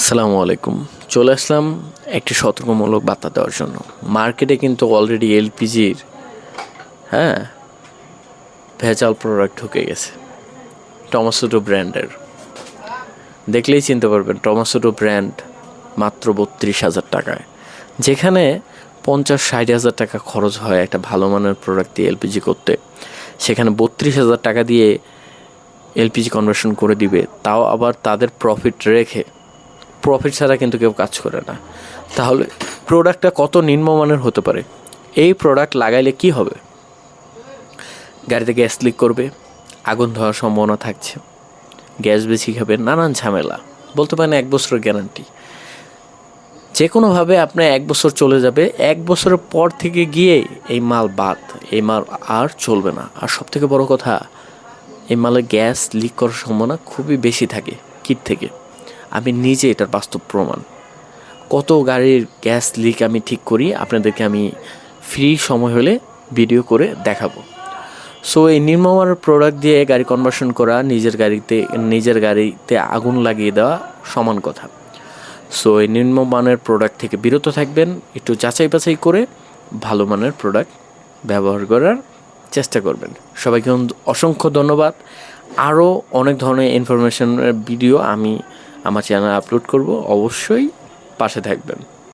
আসসালামু আলাইকুম। চলে আসলাম একটি সতর্কমূলক বার্তা দেওয়ার জন্য। মার্কেটে কিন্তু অলরেডি এলপিজির ভেজাল প্রোডাক্ট ঢুকে গেছে টমাসোটো ব্র্যান্ডের। দেখলেই চিনতে পারবেন টমাসোটো ব্র্যান্ড মাত্র 32,000 টাকায়, যেখানে 50-60 হাজার টাকা খরচ হয় একটা ভালো মানের প্রোডাক্ট দিয়ে এলপিজি করতে, সেখানে 32,000 টাকা দিয়ে এলপিজি কনভার্সন করে দিবে, তাও আবার তাদের প্রফিট রেখে। প্রফিট ছাড়া কিন্তু কেউ কাজ করে না। তাহলে প্রোডাক্টটা কত নিম্নমানের হতে পারে? এই প্রোডাক্ট লাগাইলে কি হবে? গাড়িতে গ্যাস লিক করবে, আগুন ধোয়ার সম্ভাবনা থাকছে, গ্যাস বেশি খাবে, নানান ঝামেলা। বলতে পারেন 1 বছরের গ্যারান্টি। যে কোনোভাবে আপনার 1 বছর চলে যাবে, 1 বছরের পর থেকে গিয়ে এই মাল বাদ, এই মাল আর চলবে না। আর সবথেকে বড় কথা, এই মালে গ্যাস লিক করার সম্ভাবনা খুবই বেশি থাকে কিট থেকে। আমি নিজে এটার বাস্তব প্রমাণ। কত গাড়ির গ্যাস লিক আমি ঠিক করি, আপনাদেরকে আমি ফ্রি সময় হলে ভিডিও করে দেখাবো। সো এই নিম্নমানের প্রোডাক্ট দিয়ে গাড়ি কনভার্সন করা নিজের গাড়িতে আগুন লাগিয়ে দেওয়া সমান কথা। সো এই নিম্নমানের প্রোডাক্ট থেকে বিরত থাকবেন, একটু যাচাই বাছাই করে ভালো মানের প্রোডাক্ট ব্যবহার করার চেষ্টা করবেন। সবাইকে অসংখ্য ধন্যবাদ। আরও অনেক ধরনের ইনফরমেশনের ভিডিও আমি আমার চ্যানেলে আপলোড করব, অবশ্যই পাশে থাকবেন।